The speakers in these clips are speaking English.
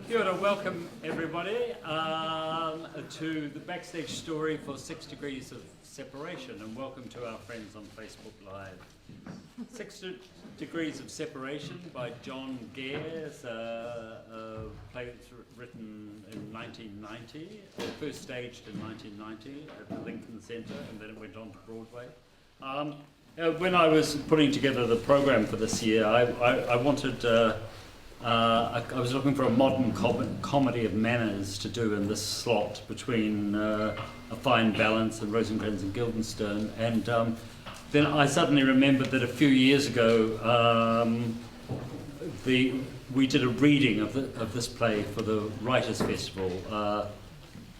Kia ora, welcome everybody to the Backstage Story for 6 Degrees of Separation, and welcome to our friends on Facebook Live. 6 Degrees of Separation by John Gayes, a play that's written in 1990, first staged in 1990 at the Lincoln Center, and then it went on to Broadway. When I was putting together the program for this year, I wanted, I was looking for a modern comedy of manners to do in this slot between A Fine Balance and Rosencrantz and Guildenstern, and then I suddenly remembered that a few years ago we did a reading of this play for the Writers' Festival.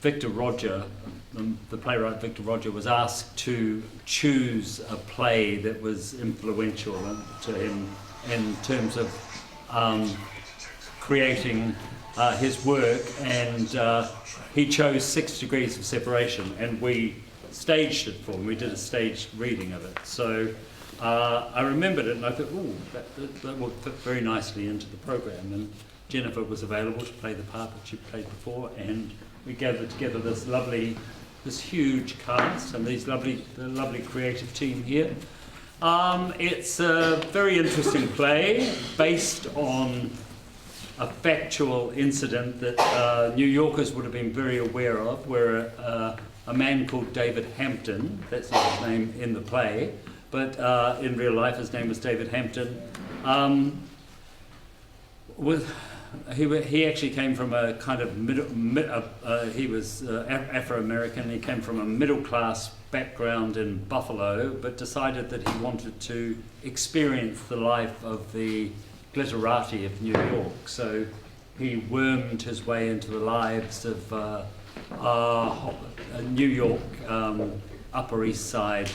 Victor Roger, the playwright Victor Roger, was asked to choose a play that was influential to him in terms of creating his work, and he chose 6 Degrees of Separation, and we staged it for him. We did a staged reading of it. So I remembered it, and I thought, ooh, that would fit very nicely into the program. And Jennifer was available to play the part that she played before, and we gathered together this huge cast and the lovely creative team here. It's a very interesting play based on a factual incident that New Yorkers would have been very aware of, where a man called David Hampton, that's not his name in the play, but in real life his name was David Hampton, he actually came from a kind of he was Afro-American. He came from a middle-class background in Buffalo, but decided that he wanted to experience the life of the glitterati of New York. So he wormed his way into the lives of New York Upper East Side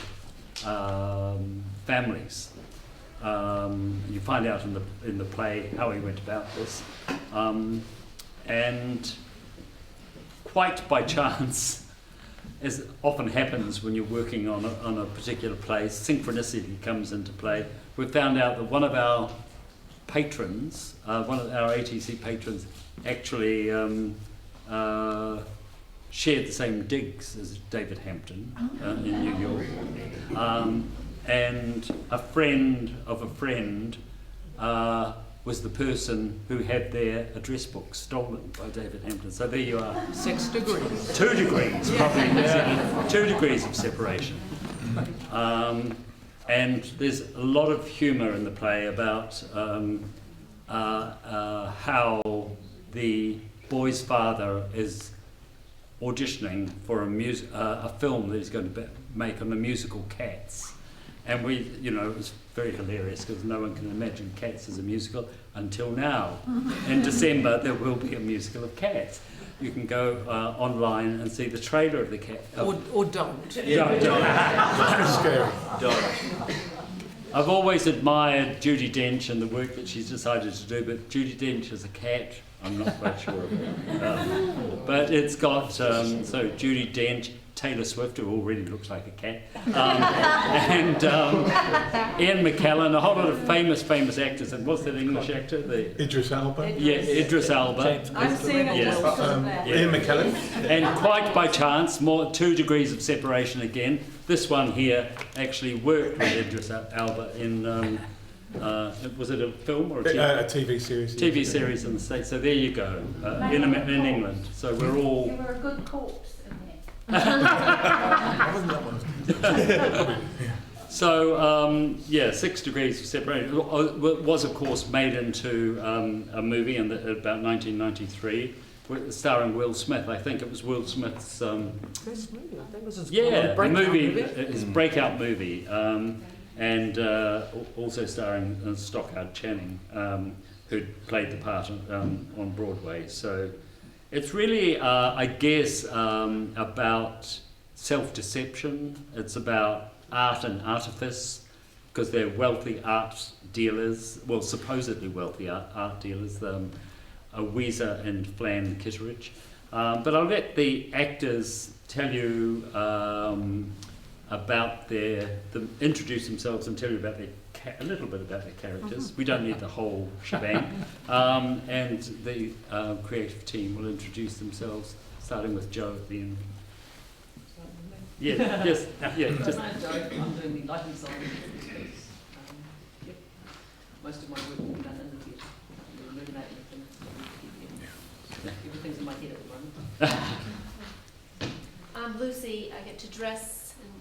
families. You find out in the play how he went about this, and quite by chance, as often happens when you're working on a particular play, synchronicity comes into play. We found out that one of our patrons, one of our ATC patrons, actually shared the same digs as David Hampton in New York. And a friend of a friend was the person who had their address book stolen by David Hampton. So there you are. 6 degrees. 2 degrees, probably. Yeah. 2 degrees of separation. And there's a lot of humour in the play about how the boy's father is auditioning for a film that he's going to make on the musical Cats. And it was very hilarious because no one can imagine Cats as a musical until now. In December, there will be a musical of Cats. You can go online and see the trailer of the Cat. Or don't. Yeah, don't. Scary. Don't. I've always admired Judi Dench and the work that she's decided to do, but Judi Dench as a cat, I'm not quite sure about. But it's got, so Judi Dench, Taylor Swift, who already looks like a cat, and Ian McKellen, a whole lot of famous actors. And what's that English actor? Idris Elba. Yeah, Idris Elba. I'm seeing a Ian McKellen. And quite by chance, 2 Degrees of Separation again. This one here actually worked with Idris Elba in, was it a film or a TV series? TV series in the States. So there you go, in England. So we're all... You were a good corpse in it. I wasn't that one. So, 6 Degrees of Separation was, of course, made into a movie about 1993, starring Will Smith. I think it was Will Smith's... Best movie, I think it was his his breakout movie, and also starring Stockard Channing, who played the part on Broadway. So it's really, I guess, about self-deception. It's about art and artifice, because they're wealthy art dealers, well, supposedly wealthy art dealers, Weezer and Flan Kitteridge. But I'll let the actors tell you about introduce themselves and tell you about a little bit about their characters. We don't need the whole shebang. And the creative team will introduce themselves, starting with Joe at the end. Yeah, yes, yeah. Just I'm doing the lighting design for the space. Yep. Most of my work will be done in the theatre. I'm illuminating things. Everything's in my head at the moment. I'm Lucy. I get to dress and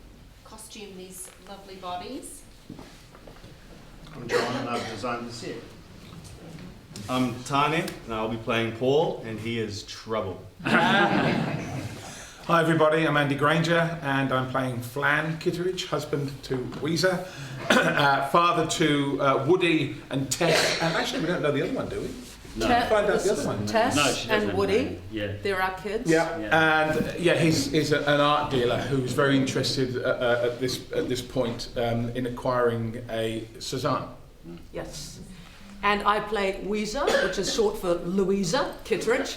costume these lovely bodies. I'm John and I've designed the set. I'm Tane and I'll be playing Paul and he is trouble. Hi everybody, I'm Andy Granger and I'm playing Flan Kitteridge, husband to Weezer, father to Woody and Tess, and actually we don't know the other one, do we? no. Find out the other one. Tess No, she doesn't and have a Woody, name. Yeah. they're our kids. Yeah, Yeah. and he's an art dealer who's very interested at this point in acquiring a Cézanne. Yes. And I play Weezer, which is short for Louisa Kitteridge.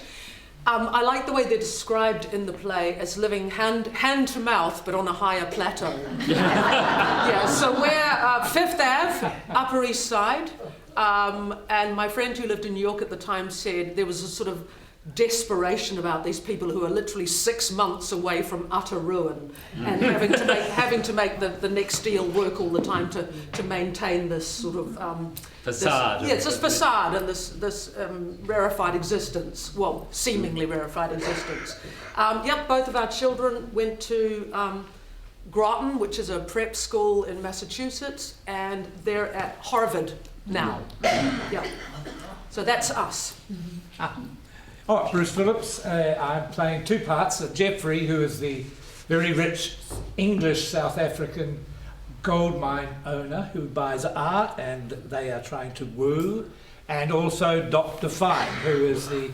I like the way they're described in the play as living hand to mouth, but on a higher plateau. Yeah, so we're Fifth Ave, Upper East Side, and my friend who lived in New York at the time said there was a sort of desperation about these people who are literally 6 months away from utter ruin and having to make the next deal work all the time to maintain this sort of Facade. it's this facade and this rarefied existence, well, seemingly rarefied existence. Yep, both of our children went to Groton, which is a prep school in Massachusetts, and they're at Harvard now. Yeah, so that's us. Oh, Bruce Phillips. I'm playing two parts. Jeffrey, who is the very rich English South African gold mine owner who buys art and they are trying to woo, and also Dr. Fine, who is the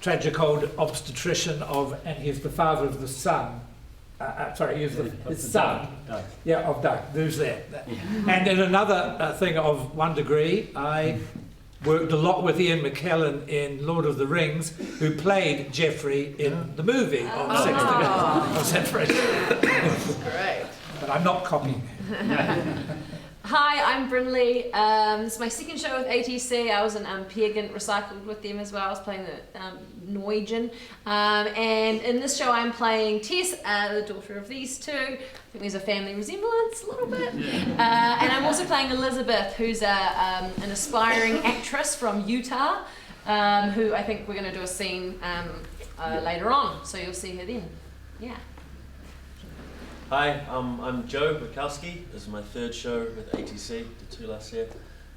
tragic old obstetrician and he's the father of the son. His son. Doug. Yeah, of Doug. Who's there? And in another thing of one degree, I worked a lot with Ian McKellen in Lord of the Rings, who played Geoffrey in the movie on Separation. Great. But I'm not copying. Hi, I'm Brinley. This is my second show with ATC. I was in Peer Gynt Recycled with them as well. I was playing the Noijin. And in this show I'm playing Tess, the daughter of these two. I think there's a family resemblance a little bit. And I'm also playing Elizabeth, who's an aspiring actress from Utah, who I think we're going to do a scene later on. So you'll see her then. Yeah. Hi, I'm Joe Bukowski. This is my third show with ATC, did 2 last year.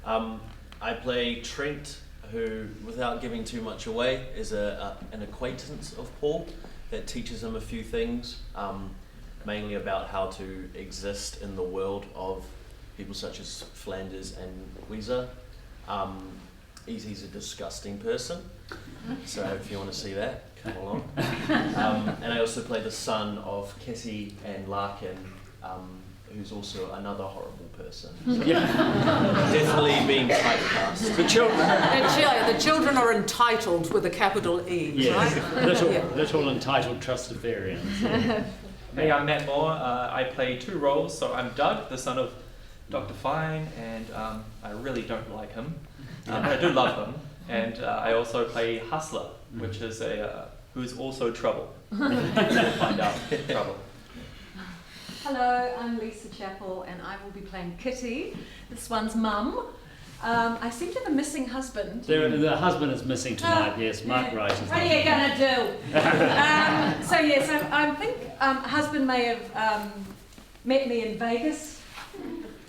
I play Trent, who, without giving too much away, is an acquaintance of Paul that teaches him a few things, mainly about how to exist in the world of people such as Flanders and Weezer. He's a disgusting person, so if you want to see that, come along. And I also play the son of Kitty and Larkin, who's also another horrible person. So definitely being typecast. The children are entitled with a capital E, Yes. right? Little entitled Trustafarians. Hey, I'm Matt Moore. I play two roles. So I'm Doug, the son of Dr. Fine, and I really don't like him. But I do love him. And I also play Hustler, which is who's also trouble. We'll find out. Trouble. Hello, I'm Lisa Chappell and I will be playing Kitty, this one's mum. I seem to have a missing husband. The husband is missing tonight, yes, Mark Wright. What are you going to do? I think husband may have met me in Vegas.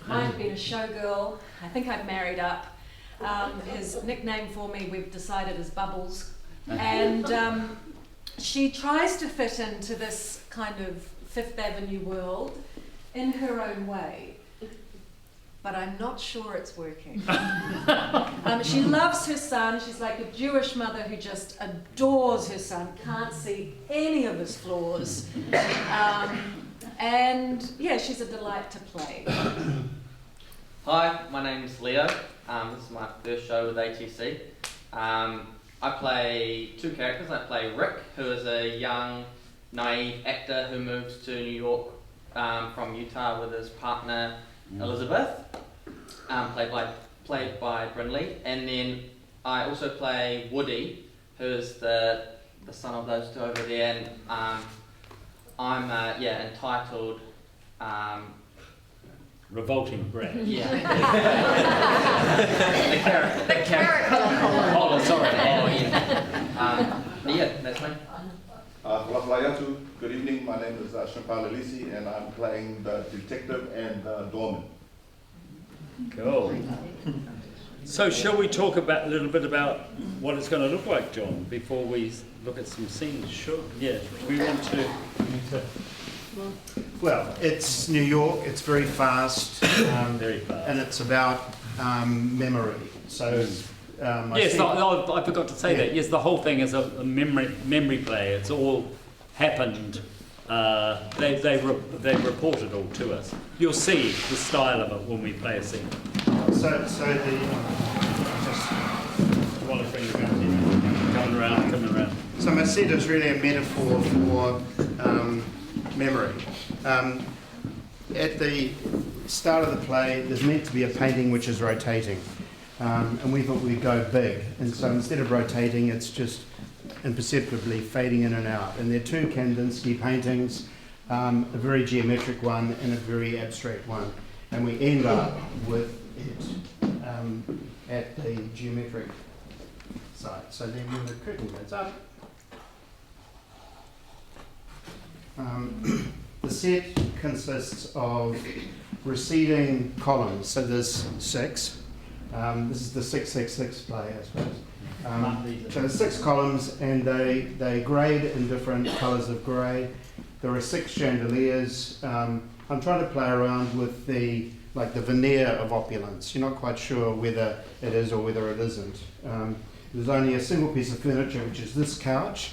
Might have been a showgirl. I think I've married up. His nickname for me, we've decided, is Bubbles. And she tries to fit into this kind of Fifth Avenue world in her own way. But I'm not sure it's working. She loves her son. She's like a Jewish mother who just adores her son, can't see any of his flaws. And yeah, she's a delight to play. Hi, my name's Leo. This is my first show with ATC. I play two characters. I play Rick, who is a young, naive actor who moves to New York from Utah with his partner Elizabeth, played by Brindley, and then I also play Woody, who's the son of those two over there, and I'm entitled. Revolting brat. Yeah. the character. Oh, sorry. Oh, yeah. That's me. Good evening. My name is Shampal Elisi, and I'm playing the detective and the doorman. Cool. So, shall we talk a little bit about what it's going to look like, John, before we look at some scenes? Sure. Yeah. We want to. Well, it's New York. It's very fast. Very fast. And it's about memory. So. Yes, I forgot to say that. Yes, the whole thing is a memory play. It's all happened. They report it all to us. You'll see the style of it when we play a scene. So want to bring the guns in, coming around. So my set is really a metaphor for memory. At the start of the play, there's meant to be a painting which is rotating. And we thought we'd go big, and so instead of rotating, it's just imperceptibly fading in and out. And there are two Kandinsky paintings, a very geometric one and a very abstract one. And we end up with it at the geometric site. So then when the curtain goes up, the set consists of receding columns. So there's 6. This is the 666 play, I suppose. So there's 6 columns, and they grade in different colours of grey. There are 6 chandeliers. I'm trying to play around with the veneer of opulence. You're not quite sure whether it is or whether it isn't. There's only a single piece of furniture, which is this couch,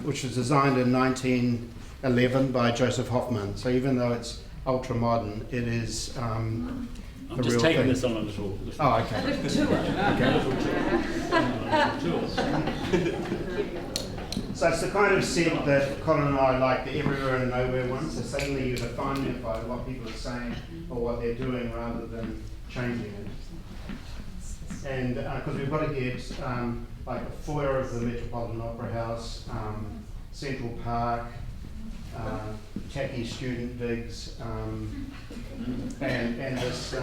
which was designed in 1911 by Joseph Hoffman. So even though it's ultra modern, it is. I'm just taking this on a little. Oh, okay. A little tour. So it's the kind of set that Colin and I like, the everywhere and nowhere one. So suddenly you're defined it by what people are saying or what they're doing rather than changing it. And because we've got to get like the foyer of the Metropolitan Opera House, Central Park, tacky student digs, and this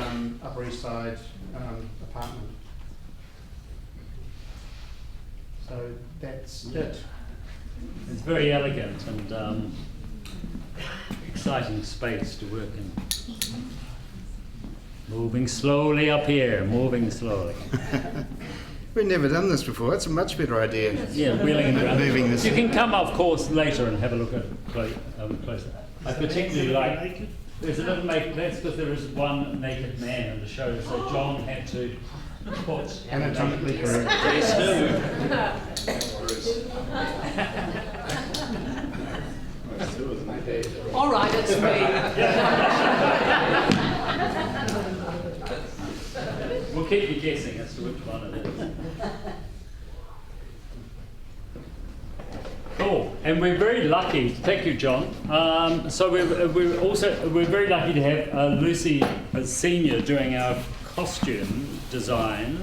Upper East Side apartment. So that's it. It's very elegant and exciting space to work in. Moving slowly up here, moving slowly. We've never done this before. That's a much better idea. Yeah, wheeling it around. Moving this. You can come, of course, later and have a look at it closer. I particularly like. There's a little that's because there is one naked man in the show, so John had to put anatomically correct. All right, it's me. We'll keep you guessing as to which one it is. Cool, and we're very lucky. Thank you, John. So we're very lucky to have Lucy as senior doing our costume design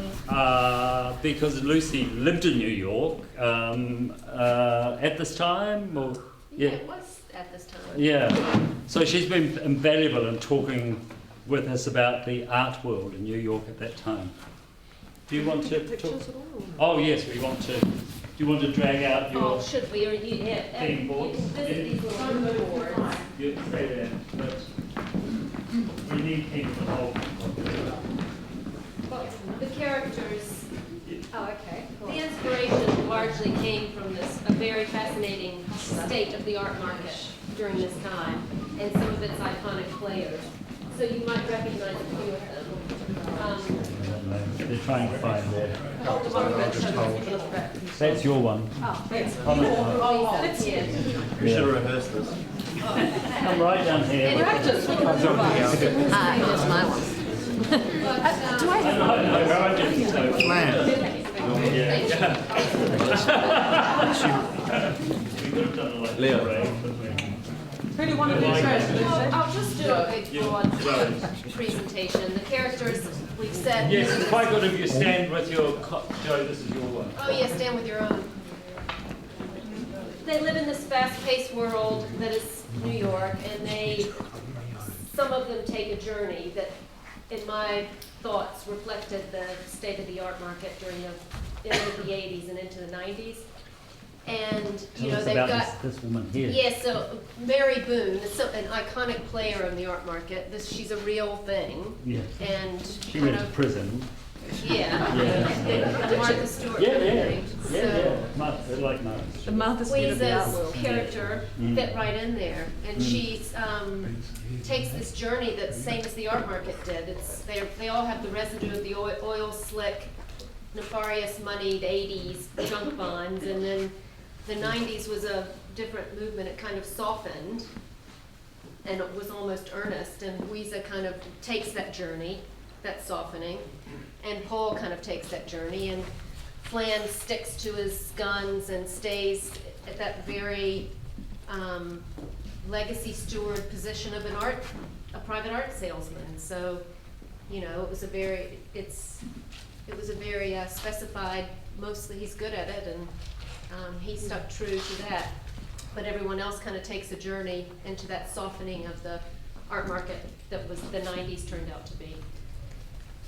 because Lucy lived in New York at this time. Or, yeah, it was at this time. Yeah, so she's been invaluable in talking with us about the art world in New York at that time. Do you want to talk? Oh yes, we want to. Do you want to drag out your should we? Or you, theme boards? You can visit these little boards. You stay there, but we need people to hold. Well, the characters. Oh, okay. Cool. The inspiration largely came from a very fascinating state of the art market during this time, and some of its iconic players. So you might recognize a few of them. They're trying to find their. That's your one. Oh, it's yeah. We should have rehearsed this. Come right down here. Here's my one. Do I have Plan. Yeah. Leo. Who do you want to do first? I'll just do a big broad presentation. The characters we've said. Yes, it's quite good if you stand with your Joe. This is your one. Oh yeah, stand with your own. They live in this fast-paced world that is New York, and some of them take a journey that, in my thoughts, reflected the state of the art market during the end of the 80s and into the 90s. And they've got this woman here. Yeah, so Mary Boone is an iconic player in the art market. She's a real thing. Yeah. And She went to prison. Yeah. Yeah. Martha Stewart. Yeah. So Like Martha. The Martha Stewart of the art Weeza's world. character fit right in there, and she takes this journey that's same as the art market did. They all have the residue of the oil slick, nefarious, moneyed 80s junk bonds, and then the 90s was a different movement. It kind of softened, and it was almost earnest, and Weeza kind of takes that journey, that softening, and Paul kind of takes that journey, and Flan sticks to his guns and stays at that very legacy steward position of a private art salesman. So, it was a very specified, mostly he's good at it, and he stuck true to that. But everyone else kind of takes a journey into that softening of the art market that was the 90s turned out to be.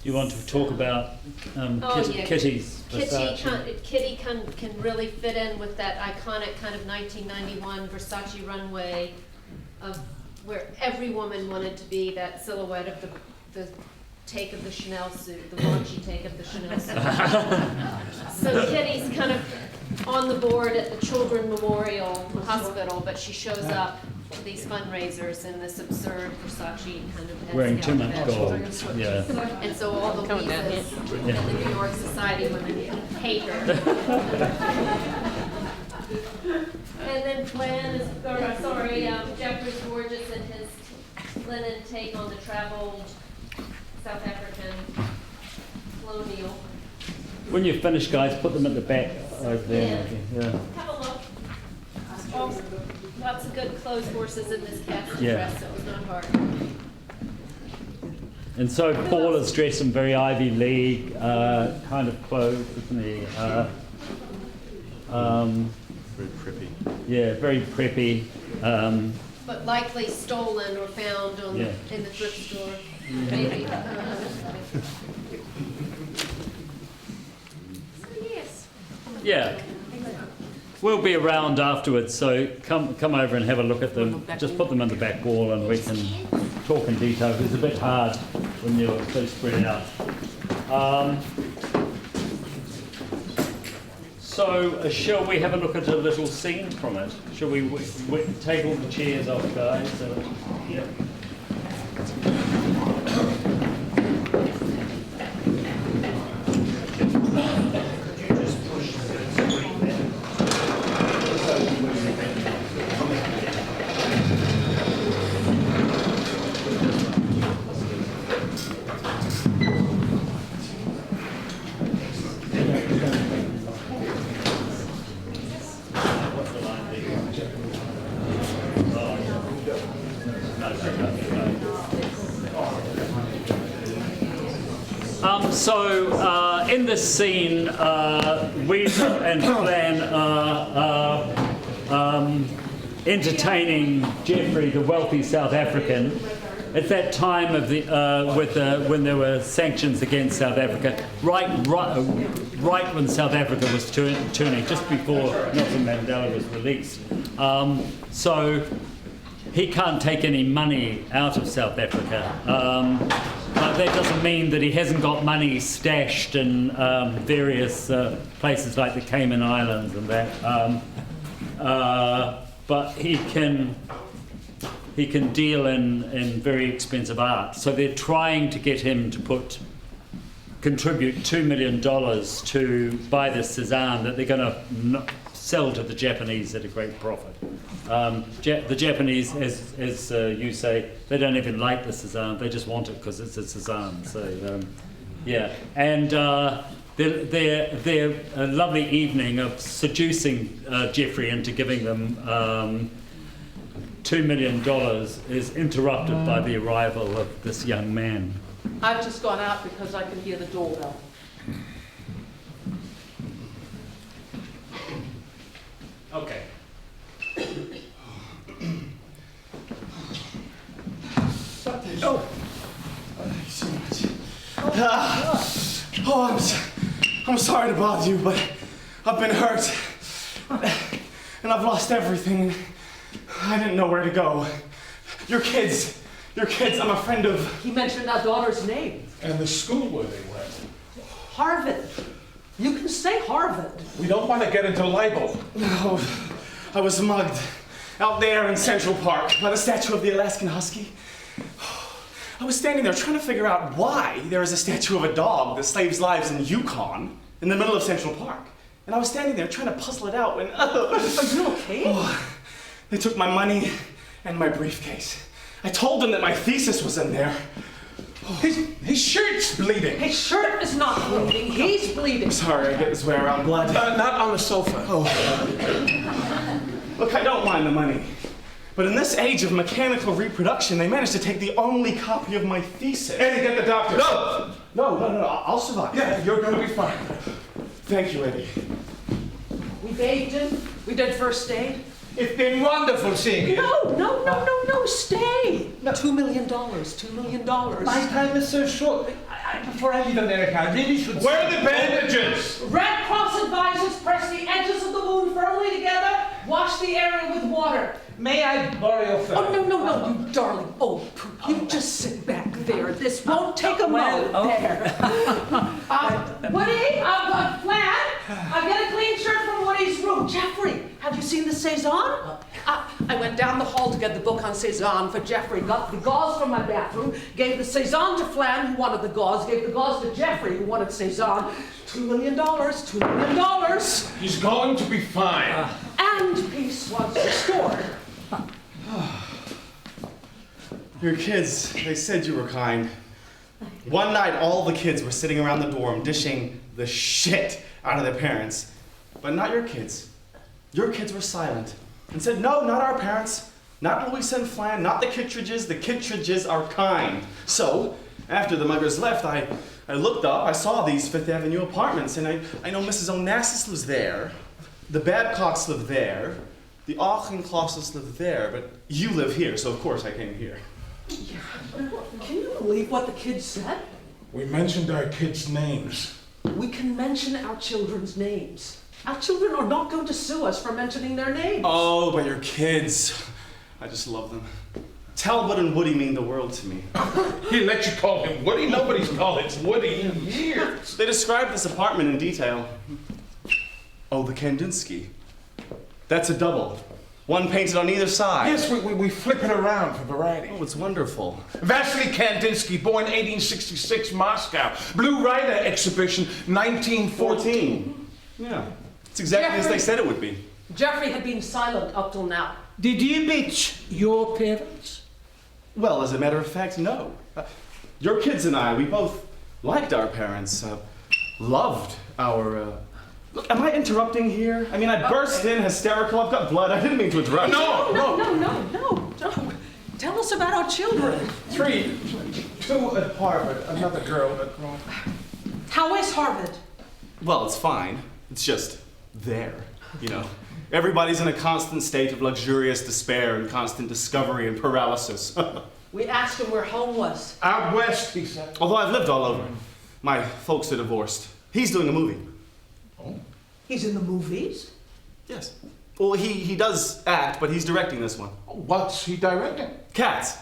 Do you want to talk about Kitty's Versace? Kitty can really fit in with that iconic kind of 1991 Versace runway of where every woman wanted to be that silhouette of the take of the Chanel suit, the raunchy take of the Chanel suit. So Kitty's kind of on the board at the Children's Memorial Hospital, but she shows up to these fundraisers in this absurd Versace kind of wearing too much outfit. gold. Yeah. And so all the Weezas in the New York society women hate her. And then Jeffrey's gorgeous in his linen take on the traveled South African colonial. When you're finished, guys, put them at the back over there. Yeah. Have a look. Lots of good clothes horses in this cast dress, so it was not hard. And so Paul is dressed in very Ivy League kind of clothes, isn't he? Very preppy. Yeah, very preppy. But likely stolen or found in the thrift store. Maybe. Yes. Yeah. We'll be around afterwards, so come over and have a look at them. Just put them in the back wall and we can talk in detail. It's a bit hard when you're so spread out. So shall we have a look at a little scene from it? Shall we take all the chairs off, guys? Yeah. So in this scene, Weeza and Flan are entertaining Jeffrey, the wealthy South African. At that time of the when there were sanctions against South Africa, right when South Africa was turning, just before Nelson Mandela was released. So he can't take any money out of South Africa. But that doesn't mean that he hasn't got money stashed in various places like the Cayman Islands and that. But he can deal in very expensive art. So they're trying to get him to contribute $2 million to buy this Cézanne that they're going to sell to the Japanese at a great profit. The Japanese, as you say, they don't even like the Cézanne, they just want it because it's a Cézanne. So, yeah. And they're a lovely evening of seducing Jeffrey into giving them $2 million is interrupted by the arrival of this young man. I've just gone out because I can hear the doorbell. Okay. Oh, thanks so much. I'm sorry to bother you, but I've been hurt. And I've lost everything. I didn't know where to go. Your kids, I'm a friend of... He mentioned our daughter's name. And the school where they went. Harvard. You can say Harvard. We don't want to get into libel. No, I was mugged out there in Central Park by the statue of the Alaskan Husky. I was standing there trying to figure out why there is a statue of a dog that saves lives in Yukon in the middle of Central Park. And I was standing there trying to puzzle it out when... Are you okay? They took my money and my briefcase. I told them that my thesis was in there. His shirt's bleeding. His shirt is not bleeding. He's bleeding. Sorry, I get this way around blood. Not on the sofa. Look, I don't mind the money. But in this age of mechanical reproduction, they managed to take the only copy of my thesis. Eddie, get the doctor. No, I'll survive. Yeah, you're going to be fine. Thank you, Eddie. We bathed him. We did first aid. It's been wonderful seeing you. No, stay. $2 million, $2 million. My time is so short. Before I leave America, I really should... Where are the bandages? Red Cross advisors press the edges of the wound firmly together. Wash the area with water. May I borrow your phone? Oh, no, you darling. Oh, you just sit back there. This won't take a moment there. Woody, Flan, get a clean shirt from Woody's room. Jeffrey, have you seen the Cezanne? I went down the hall to get the book on Cezanne for Jeffrey, got the gauze from my bathroom, gave the Cezanne to Flan, who wanted the gauze, gave the gauze to Jeffrey, who wanted Cezanne. $2 million, $2 million. He's going to be fine. And peace was restored. Your kids, they said you were kind. One night, all the kids were sitting around the dorm dishing the shit out of their parents. But not your kids. Your kids were silent and said, no, not our parents. Not Louisa and Flan, not the Kittredges. The Kittredges are kind. So, after the muggers left, I looked up, I saw these Fifth Avenue apartments, and I know Mrs. Onassis lives there. The Babcocks live there. The Auchinclosses live there, but you live here, so of course I came here. Yeah. Can you believe what the kids said? We mentioned our kids' names. We can mention our children's names. Our children are not going to sue us for mentioning their names. Oh, but your kids. I just love them. Talbot and Woody mean the world to me. He let you call him Woody? Nobody's called it Woody in years. They described this apartment in detail. Oh, the Kandinsky. That's a double. One painted on either side. Yes, we flip it around for variety. Oh, it's wonderful. Vasily Kandinsky, born 1866, Moscow. Blue Rider exhibition, 1914. Yeah, it's exactly as they said it would be. Jeffrey had been silent up till now. Did you meet your parents? Well, as a matter of fact, no. Your kids and I, we both liked our parents, loved our... Look, am I interrupting here? I mean, I burst in hysterical, I've got blood, I didn't mean to interrupt. No. Tell us about our children. 3, 2 at Harvard, another girl at... How is Harvard? Well, it's fine. It's just there, you know. Everybody's in a constant state of luxurious despair and constant discovery and paralysis. We asked him where home was. Out west, he said. Although I've lived all over. My folks are divorced. He's doing a movie. Oh? He's in the movies? Yes. Well, he does act, but he's directing this one. What's he directing? Cats.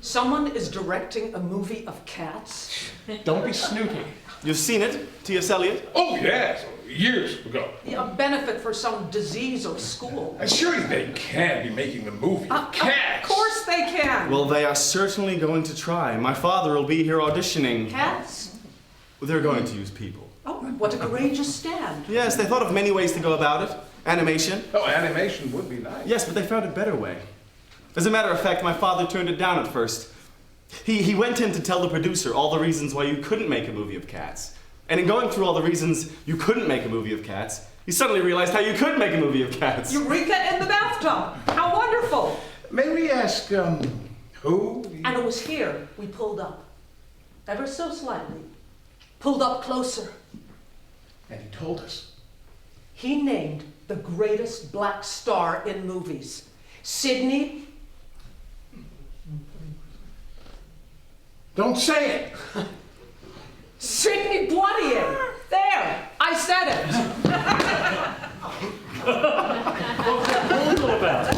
Someone is directing a movie of cats? Don't be snooty. You've seen it, T.S. Eliot? Oh, yes, years ago. A benefit for some disease or school. Surely they can be making the movie of cats. Of course they can. Well, they are certainly going to try. My father will be here auditioning. Cats? Well, they're going to use people. Oh, what a courageous stand. Yes, they thought of many ways to go about it. Animation. Oh, animation would be nice. Yes, but they found a better way. As a matter of fact, my father turned it down at first. He went in to tell the producer all the reasons why you couldn't make a movie of cats. And in going through all the reasons you couldn't make a movie of cats, he suddenly realized how you could make a movie of cats. Eureka in the bathtub. How wonderful. May we ask, who? And it was here we pulled up, ever so slightly, pulled up closer. And he told us. He named the greatest black star in movies, Sidney. Don't say it. Sidney Poitier. There, I said it. What's that pause all about?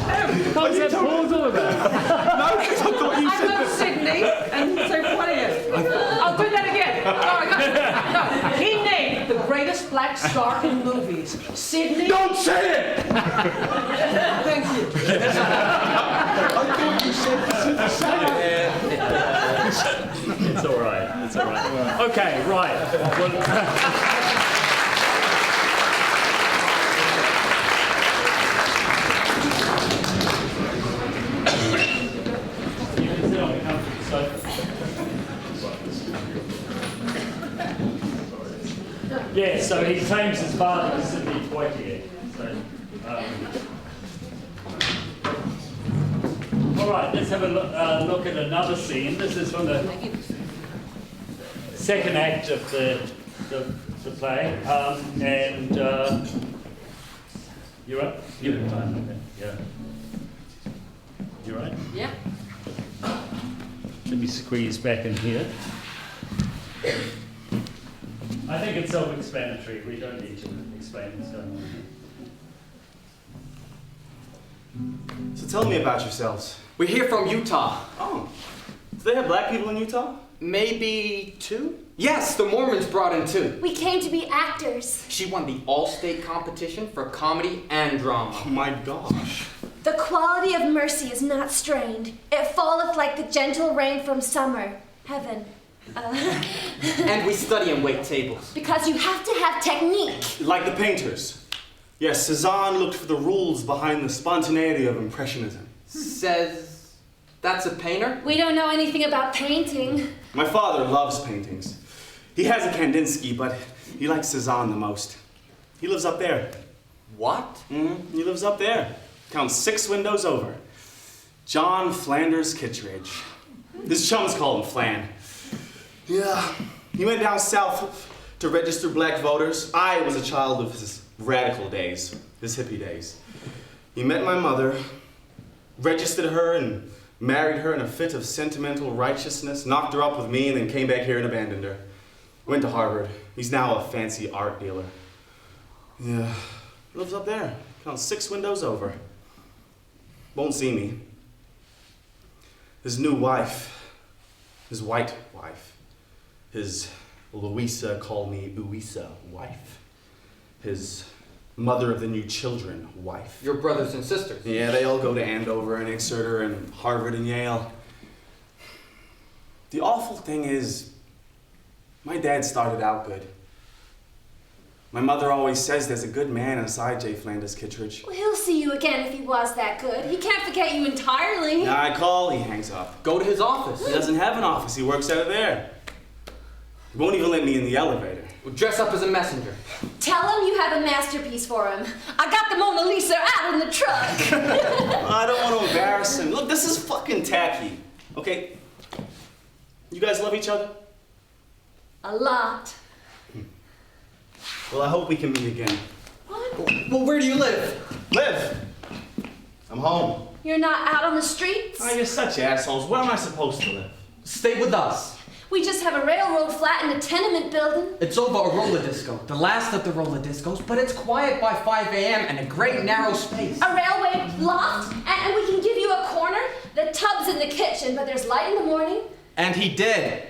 What's that pause all about? No, because I thought you I said wrote Sidney and so Poitier. I'll do that again. No, he named the greatest black star in movies, Sidney. Don't say it! Thank you. I thought you said It's all right. It's all right. Okay, right. Well, you can sit on the comfy sofa. Yeah, so he claims his father is Sidney Poitier. So, all right, let's have a look at another scene. This is from the second act of the play, and you're up. Give it time. Okay. Yeah. You right? Yeah. Let me squeeze back in here. I think it's self-explanatory. We don't need to explain what's going on here. So tell me about yourselves. We're here from Utah. Oh, do they have black people in Utah? Maybe 2? Yes, the Mormons brought in 2. We came to be actors. She won the all-state competition for comedy and drama. Oh my gosh. The quality of mercy is not strained. It falleth like the gentle rain from summer. Heaven. And we study and wait tables. Because you have to have technique. Like the painters. Yes, Cezanne looked for the rules behind the spontaneity of Impressionism. Says that's a painter? We don't know anything about painting. My father loves paintings. He has a Kandinsky, but he likes Cezanne the most. He lives up there. What? He lives up there. Counts 6 windows over. John Flanders Kittredge. His chums call him Flan. Yeah, he went down south to register black voters. I was a child of his radical days, his hippie days. He met my mother, registered her and married her in a fit of sentimental righteousness, knocked her up with me, and then came back here and abandoned her. Went to Harvard. He's now a fancy art dealer. Yeah, lives up there. Counts 6 windows over. Won't see me. His new wife, his white wife, his Louisa, call me Uisa, wife. His mother of the new children, wife. Your brothers and sisters. Yeah, they all go to Andover and Exeter and Harvard and Yale. The awful thing is, my dad started out good. My mother always says there's a good man inside J. Flanders Kittredge. Well, he'll see you again if he was that good. He can't forget you entirely. Now I call, he hangs up. Go to his office. He doesn't have an office, he works out of there. He won't even let me in the elevator. Well, dress up as a messenger. Tell him you have a masterpiece for him. I got the Mona Lisa out in the truck. I don't want to embarrass him. Look, this is fucking tacky. Okay? You guys love each other? A lot. Well, I hope we can meet again. What? Well, where do you live? Liv! I'm home. You're not out on the streets? Oh, you're such assholes. Where am I supposed to live? Stay with us. We just have a railroad flat in a tenement building. It's over a roller disco. The last of the roller discos, but it's quiet by 5 a.m. and a great narrow space. A railway loft, and we can give you a corner. The tub's in the kitchen, but there's light in the morning. And he did.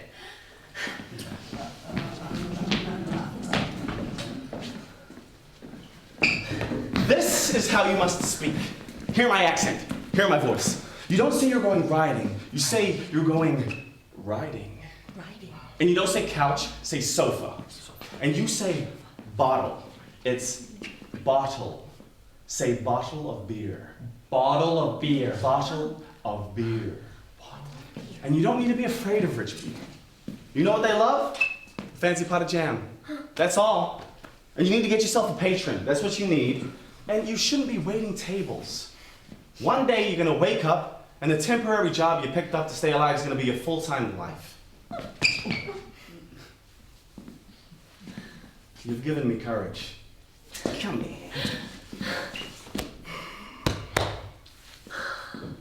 This is how you must speak. Hear my accent. Hear my voice. You don't say you're going riding. You say you're going riding. Riding. And you don't say couch, say sofa. And you say bottle. It's bottle. Say bottle of beer. Bottle of beer. Bottle of beer. And you don't need to be afraid of rich people. You know what they love? A fancy pot of jam. That's all. And you need to get yourself a patron. That's what you need. And you shouldn't be waiting tables. One day you're gonna wake up And the temporary job you picked up to stay alive is going to be your full-time life. You've given me courage. Come here.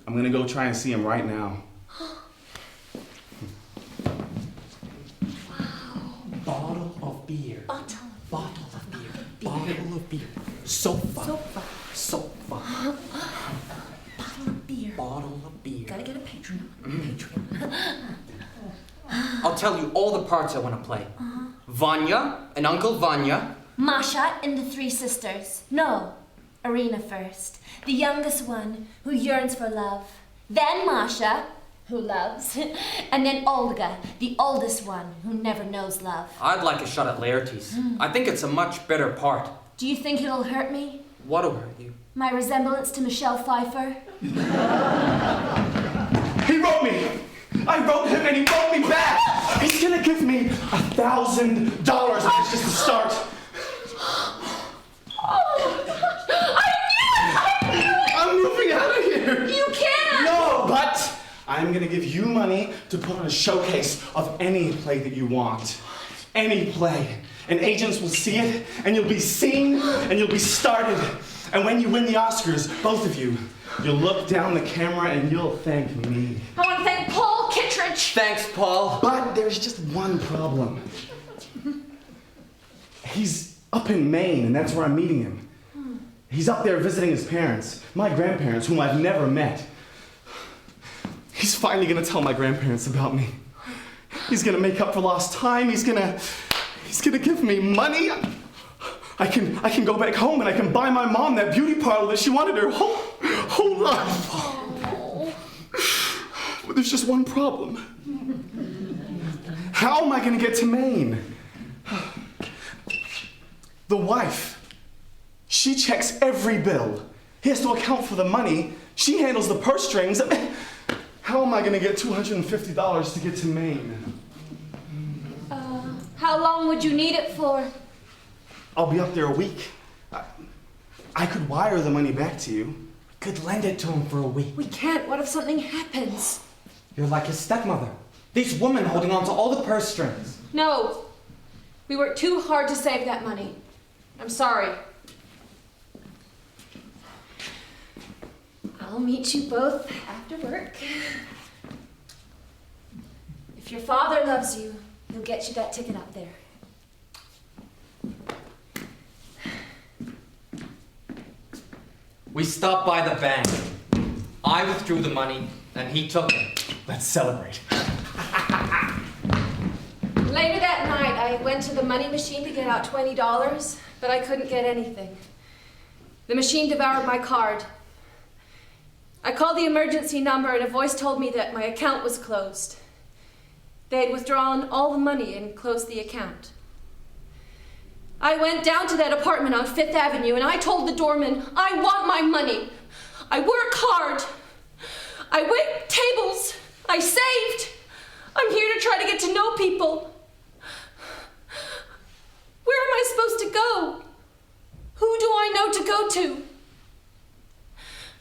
I'm going to go try and see him right now. Bottle of beer. Bottle of beer. Bottle of beer. Sofa. Sofa. Bottle of beer. Bottle of beer. Gotta get a Patreon. I'll tell you all the parts I want to play. Vanya and Uncle Vanya. Masha and the three sisters. No, Irina first. The youngest one who yearns for love. Then Masha, who loves. And then Olga, the oldest one who never knows love. I'd like a shot at Laertes. I think it's a much better part. Do you think it'll hurt me? What'll hurt you? My resemblance to Michelle Pfeiffer? He wrote me! I wrote him and he wrote me back! He's gonna give me $1,000. That's just the start. I'm moving out of here! You can't! No, but I'm gonna give you money to put on a showcase of any play that you want. Any play. And agents will see it, and you'll be seen, and you'll be started. And when you win the Oscars, both of you, you'll look down the camera and you'll thank me. I want to thank Paul Kittredge. Thanks, Paul. But there's just one problem. He's up in Maine, and that's where I'm meeting him. He's up there visiting his parents, my grandparents, whom I've never met. He's finally gonna tell my grandparents about me. He's gonna make up for lost time. He's gonna give me money. I can go back home and I can buy my mom that beauty parlor that she wanted her whole life. But there's just one problem. How am I gonna get to Maine? The wife, she checks every bill. He has to account for the money. She handles the purse strings. How am I gonna get $250 to get to Maine? How long would you need it for? I'll be up there a week. I could wire the money back to you. Could lend it to him for a week. We can't. What if something happens? You're like his stepmother. These women holding on to all the purse strings. No. We worked too hard to save that money. I'm sorry. I'll meet you both after work. If your father loves you, he'll get you that ticket up there. We stopped by the bank. I withdrew the money, and he took it. Let's celebrate. Later that night, I went to the money machine to get out $20, but I couldn't get anything. The machine devoured my card. I called the emergency number, and a voice told me that my account was closed. They had withdrawn all the money and closed the account. I went down to that apartment on 5th Avenue and I told the doorman, I want my money. I work hard. I wait tables. I saved. I'm here to try to get to know people. Where am I supposed to go? Who do I know to go to?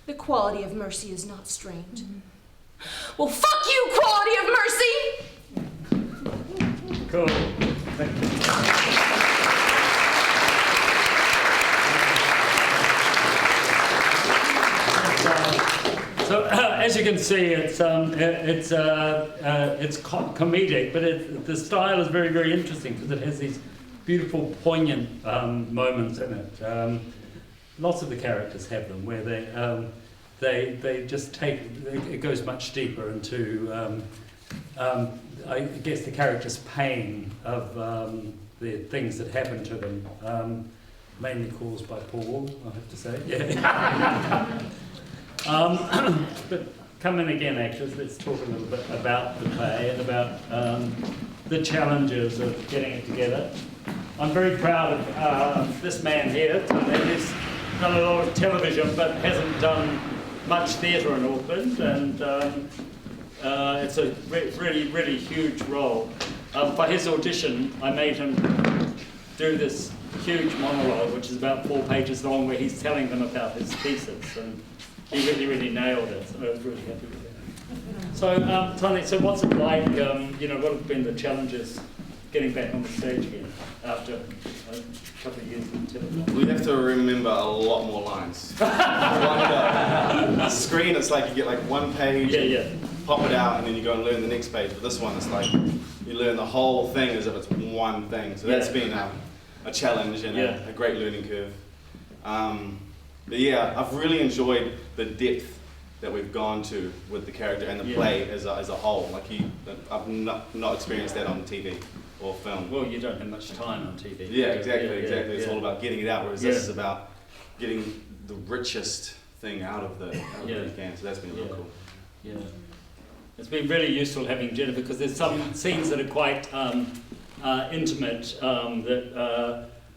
The quality of mercy is not strained. Well, fuck you, quality of mercy! Cool. Thank you. So as you can see, it's comedic, but the style is very, very interesting because it has these beautiful, poignant moments in it. Lots of the characters have them where they just take it goes much deeper into I guess the character's pain of the things that happen to them, mainly caused by Paul, I have to say. Yeah. But come in again, actors. Let's talk a little bit about the play and about the challenges of getting it together. I'm very proud of this man here. He's done a lot of television, but hasn't done much theatre in Auckland, and it's a really, really huge role. For his audition, I made him do this huge monologue, which is about 4 pages long, where he's telling them about his thesis and he really nailed it. So I was really happy with that. So, Tony, so what's it like? You know, what have been the challenges getting back on the stage again after a couple of years in television? We have to remember a lot more lines. The screen, it's like you get like one page, pop it out, and then you go and learn the next page. But this one, it's like you learn the whole thing as if it's one thing. So that's been a challenge and a great learning curve. But yeah, I've really enjoyed the depth that we've gone to with the character and the play as a whole. Like I've not experienced that on TV or film. Well, you don't have much time on TV. Yeah, exactly. It's all about getting it out, whereas this is about getting the richest thing out of the you can. So that's been really cool. Yeah, it's been really useful having Jennifer, because there's some scenes that are quite intimate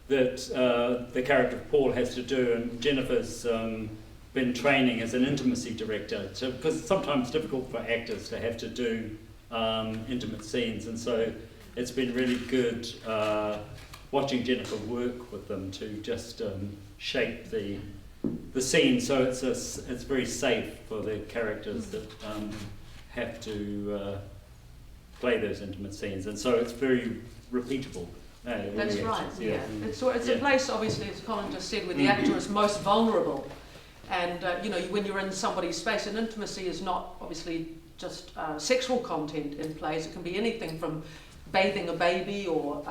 that the character of Paul has to do, and Jennifer's been training as an intimacy director, so because it's sometimes difficult for actors to have to do intimate scenes, and so it's been really good watching Jennifer work with them to just shape the scene so it's very safe for the characters that have to play those intimate scenes, and so it's very repeatable. That's right, yeah. It's a place, obviously, as Colin just said, where the actor is most vulnerable. And, you know, when you're in somebody's space, and intimacy is not, obviously, just sexual content in plays. It can be anything from bathing a baby or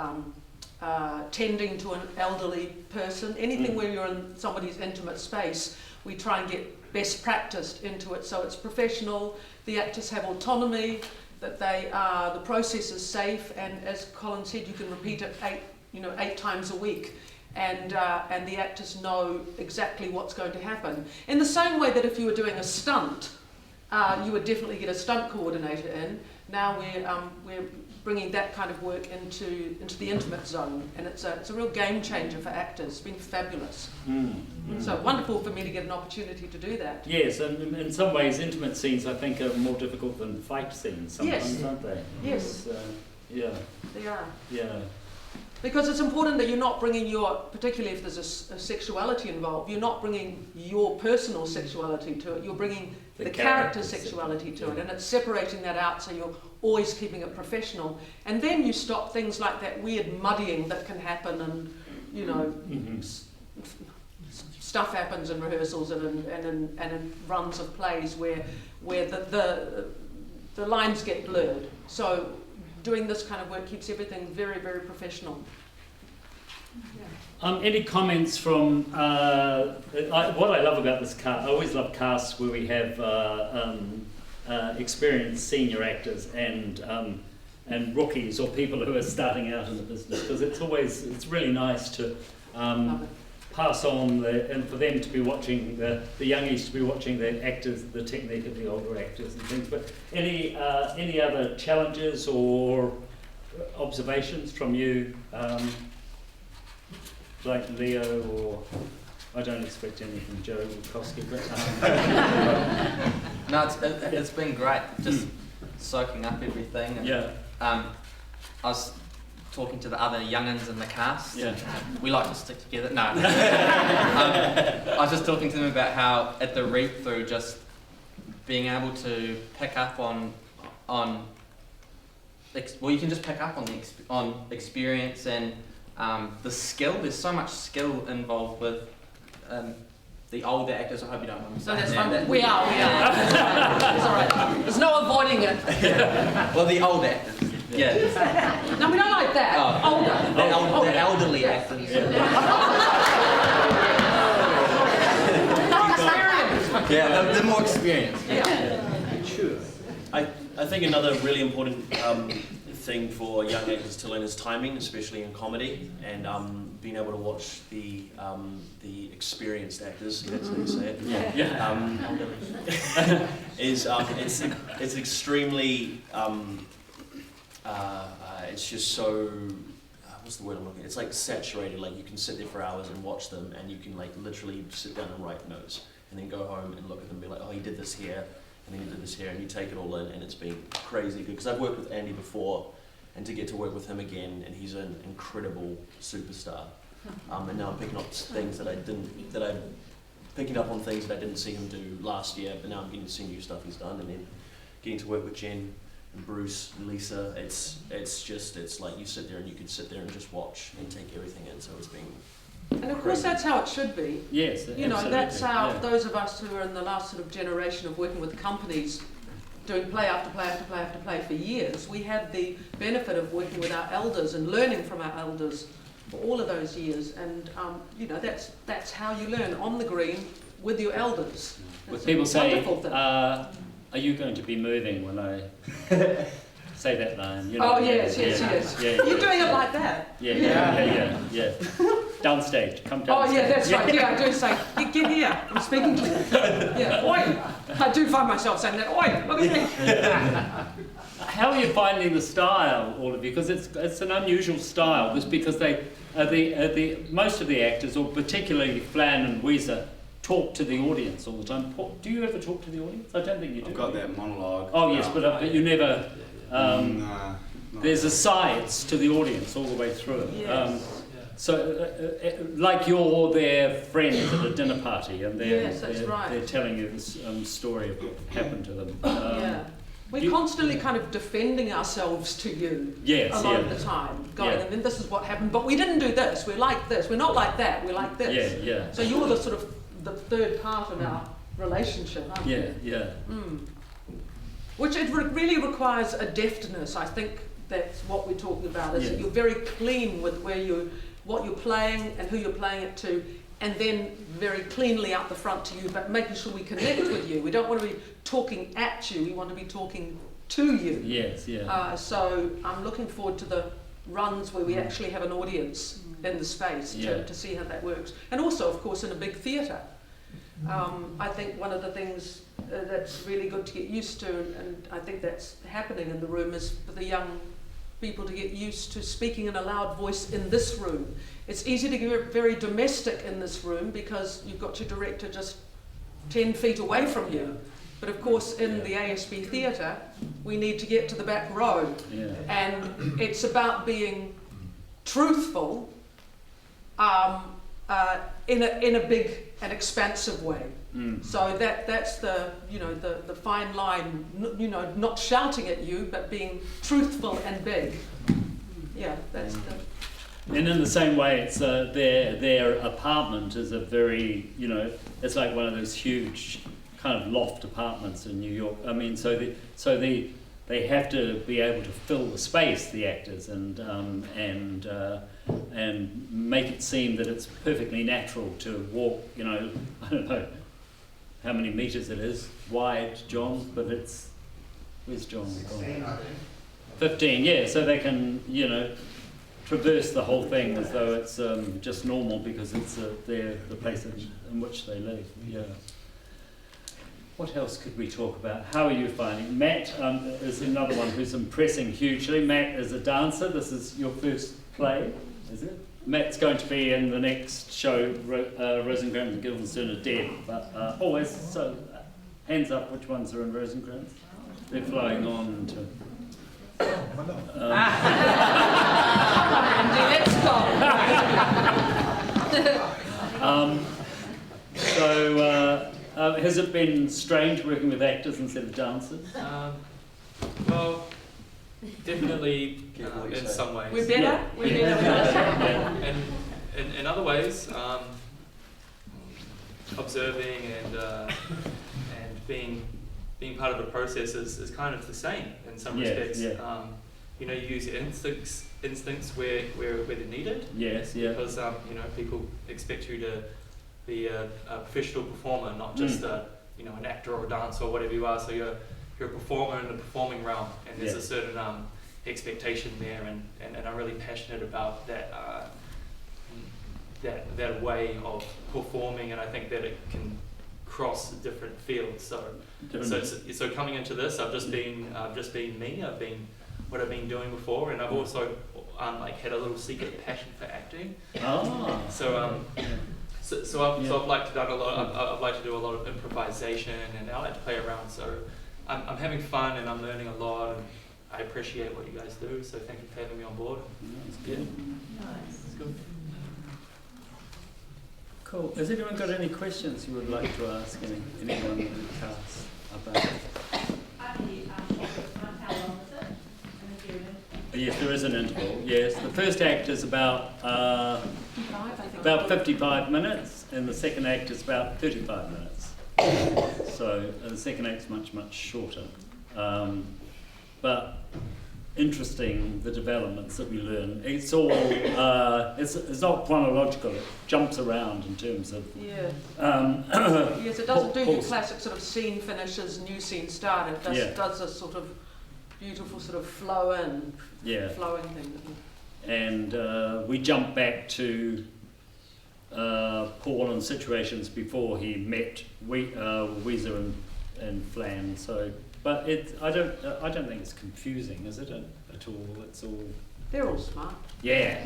tending to an elderly person. Anything where you're in somebody's intimate space, we try and get best practiced into it so it's professional, the actors have autonomy, that the process is safe, and as Colin said, you can repeat it 8 times a week. And the actors know exactly what's going to happen. In the same way that if you were doing a stunt, you would definitely get a stunt coordinator in. Now we're bringing that kind of work into the intimate zone, and it's a real game changer for actors. It's been fabulous. So wonderful for me to get an opportunity to do that. Yes, and in some ways, intimate scenes I think are more difficult than fight scenes sometimes, aren't they? Yes. Yeah. They are. Yeah. Because it's important that you're not bringing particularly if there's a sexuality involved, you're not bringing your personal sexuality to it, you're bringing the character's sexuality to it, and it's separating that out so you're always keeping it professional. And then you stop things like that weird muddying that can happen, and, you know, stuff happens in rehearsals and in runs of plays where the lines get blurred. So doing this kind of work keeps everything very, very professional. Any comments from what I love about this cast? I always love casts where we have experienced senior actors and rookies or people who are starting out in the business, because it's really nice to pass on and for them to be watching the youngies to be watching the actors, the technique of the older actors and things. But any other challenges or observations from you, like Leo, or I don't expect anything from Joe Wilkowski, but no, it's been great, just soaking up everything. And, I was talking to the other young'uns in the cast. Yeah. We like to stick together. No. I was just talking to them about how at the read through, just being able to pick up on you can just pick up on experience and the skill. There's so much skill involved with the older actors. I hope you don't mind me saying that's that. fine. We are. It's all right. There's no avoiding it. Well, the older actors. Yeah. No, we don't like that. Oh. The elderly actors. More experience. Yeah, they're more experienced. Yeah. Sure. I think another really important thing for young actors to learn is timing, especially in comedy, and being able to watch the experienced actors. That's how you say it. Yeah. It's extremely. It's just so. What's the word I'm looking at? It's like saturated. Like you can sit there for hours and watch them, and you can like literally sit down and write notes, and then go home and look at them and be like, oh, he did this here, and then he did this here, and you take it all in, and it's been crazy good. Because I've worked with Andy before, and to get to work with him again, and he's an incredible superstar. And now I'm picking up things that I picking up on things that I didn't see him do last year, but now I'm getting to see new stuff he's done, and then getting to work with Jen and Bruce and Lisa. It's like you sit there and you can sit there and just watch and take everything in. So it's been. And of course, that's how it should be. Yes, you know, that's how yeah. those of us who are in the last sort of generation of working with companies, doing play after play after play after play for years, we had the benefit of working with our elders and learning from our elders for all of those years. And you know, that's how you learn, on the green with your elders. With It's people a say, wonderful thing. are you going to be moving when I say that line? You know, Oh yes, yes, yes. You're doing it like that. Yeah. Downstage, come downstage. Oh yeah, that's right. Yeah, I do say, get here. I'm speaking to you. Yeah, oi. I do find myself saying that. Oi, look at me. How are you finding the style, all of you? Because it's an unusual style. Just because they most of the actors, or particularly Flan and Weezer, talk to the audience all the time. Do you ever talk to the audience? I don't think you do. I've got that monologue. Oh yes, but you never. There's asides to the audience all the way through it. Yes. So, like you're their friends at a dinner party, and they're telling you this story of what happened to them. We're constantly kind of defending ourselves to you a lot of the time, going, and then this is what happened, but we didn't do this, we're like this, we're not like that, we're like this. So you're the sort of the third part of our relationship, aren't you? Which it really requires a deftness. I think that's what we're talking about, is that you're very clean with what you're playing and who you're playing it to, and then very cleanly out the front to you, but making sure we connect with you. We don't want to be talking at you, we want to be talking to you. So I'm looking forward to the runs where we actually have an audience in the space to see how that works. And also, of course, in a big theatre. I think one of the things that's really good to get used to, and I think that's happening in the room, is for the young people to get used to speaking in a loud voice in this room. It's easy to get very domestic in this room because you've got your director just 10 feet away from you. But of course, in the ASB theatre, we need to get to the back row. And it's about being truthful in a big and expansive way. So that's the the fine line. Not shouting at you, but being truthful and big. That's the. And in the same way, it's their apartment is a very it's like one of those huge kind of loft apartments in New York. I mean, so they have to be able to fill the space, the actors, and make it seem that it's perfectly natural to walk. I don't know how many meters it is wide, John, but it's where's John? 16, I think. 15, yeah. So they can traverse the whole thing as though it's just normal because it's the place in which they live. What else could we talk about? How are you finding? Matt is another one who's impressing hugely. Matt is a dancer. This is your first play, is it? Matt's going to be in the next show, Rosencrantz and Guildenstern are dead. But always, so hands up, which ones are in Rosencrantz? They're flowing on to. Let's go. Has it been strange working with actors instead of dancers? Well, definitely in some ways. We're better. We're better. And in other ways, observing and being part of the process is kind of the same in some respects. You use your instincts where they're needed. Because people expect you to be a professional performer, not just an actor or a dancer or whatever you are. So you're a performer in the performing realm, and there's a certain expectation there, and I'm really passionate about that way of performing, and I think that it can cross different fields. So coming into this, I've just been me. I've been what I've been doing before, and I've also had a little secret passion for acting. So I've liked to do a lot. I've liked to do a lot of improvisation, and I like to play around. So I'm having fun, and I'm learning a lot, and I appreciate what you guys do. So thank you for having me on board. That's good. Nice. It's good. Cool. Has anyone got any questions you would like to ask anyone in the cast about? Yes, there is an interval. Yes, the first act is about 55 minutes, and the second act is about 35 minutes. So the second act's much shorter, but interesting, the developments that we learn. It's all it's not chronological. It jumps around in terms of yes, it doesn't do your classic sort of scene finishes, new scene start. It does a sort of beautiful sort of flowing thing. And we jump back to Paul and situations before he met Weezer and Flan. So, but I don't think it's confusing, is it at all? It's all. They're all smart. Yeah.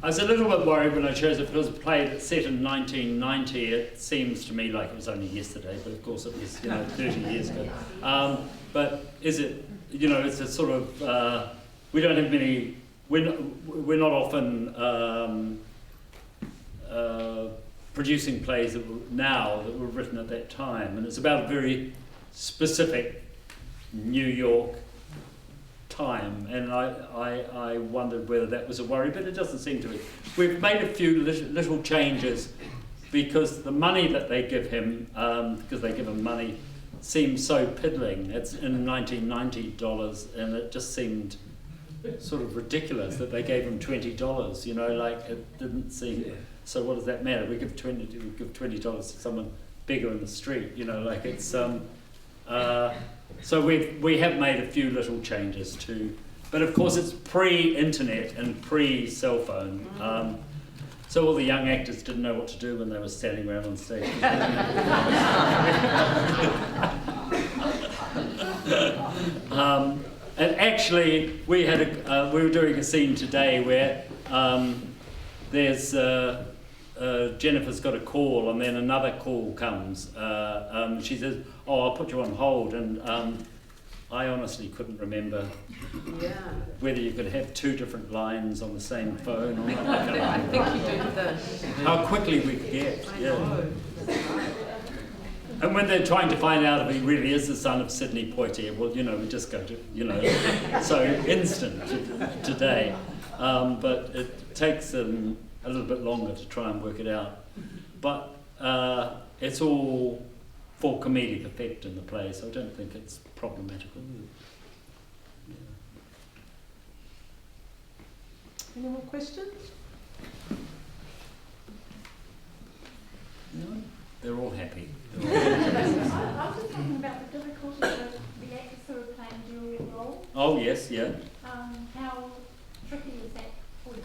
I was a little bit worried when I chose it because it was played set in 1990. It seems to me like it was only yesterday, but of course it was 30 years ago. But is it? It's a sort of we don't have many. We're not often producing plays that were written at that time, and it's about a very specific New York time, and I wondered whether that was a worry, but it doesn't seem to be. We've made a few little changes because the money that they give him, because they give him money, seems so piddling. It's in $1990, and it just seemed sort of ridiculous that they gave him $20. Like it didn't seem. So what does that matter? We give $20 to someone bigger in the street. Like it's So we have made a few little changes too, but of course it's pre-internet and pre-cell phone. So all the young actors didn't know what to do when they were standing around on stage. And actually, we were doing a scene today where there's Jennifer's got a call, and then another call comes. She says, "Oh, I'll put you on hold," and I honestly couldn't remember whether you could have two different lines on the same phone or not. I think you do this. How quickly we get. And when they're trying to find out if he really is the son of Sidney Poitier, well, we just go to, so instant today. But it takes them a little bit longer to try and work it out. But it's all for comedic effect in the play, so I don't think it's problematical. Any more questions? No? They're all happy. I was just talking about the difficulty of the actors who are playing dual role. Oh yes, yeah. How tricky is that for you?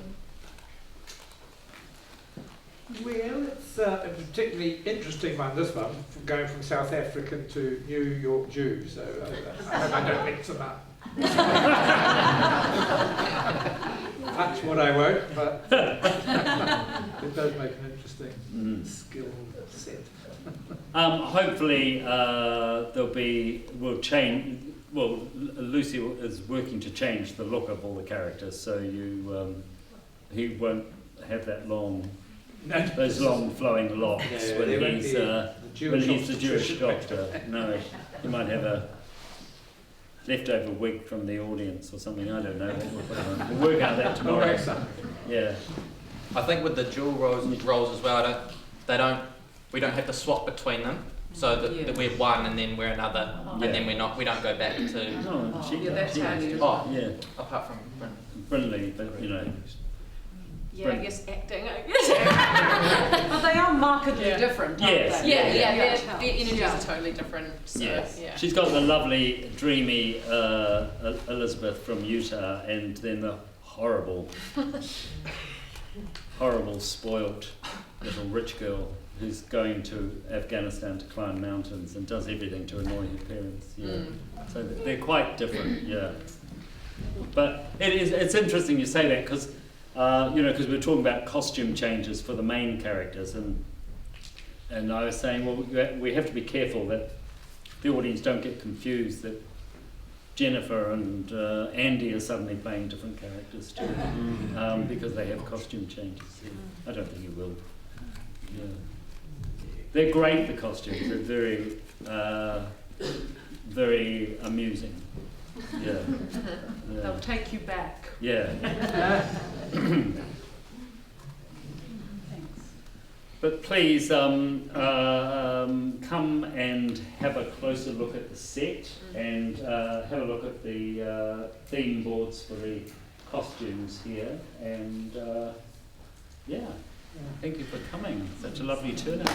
Well, it's a particularly interesting one, this one, going from South African to New York Jew, so I hope I don't mix them up. That's what I won't, but it does make an interesting skill set. Hopefully we'll change. Well, Lucy is working to change the look of all the characters, so he won't have that those long flowing locks when he's the Jewish doctor. No, he might have a leftover wig from the audience or something. I don't know. We'll work out that tomorrow. Yeah. I think with the dual roles as well, we don't have to swap between them. So that we're one and then we're another, and then we don't go back to. No, that's handy. Oh, yeah. Apart from Brinley, but Yeah, I guess acting. But they are markedly different, aren't yes. they? Yeah. Their energies are totally different. So, yes. Yeah. She's got the lovely, dreamy Elizabeth from Utah, and then the horrible, spoilt little rich girl who's going to Afghanistan to climb mountains and does everything to annoy her parents. Yeah. So they're quite different. Yeah. But it's interesting you say that because. Because we're talking about costume changes for the main characters, and I was saying, well, we have to be careful that the audience don't get confused that Jennifer and Andy are suddenly playing different characters too, because they have costume changes. I don't think you will. Yeah. They're great, the costumes. They're very, very amusing. Yeah. They'll take you back. Yeah. But please come and have a closer look at the set and have a look at the theme boards for the costumes here. And yeah, thank you for coming. Such a lovely turnout.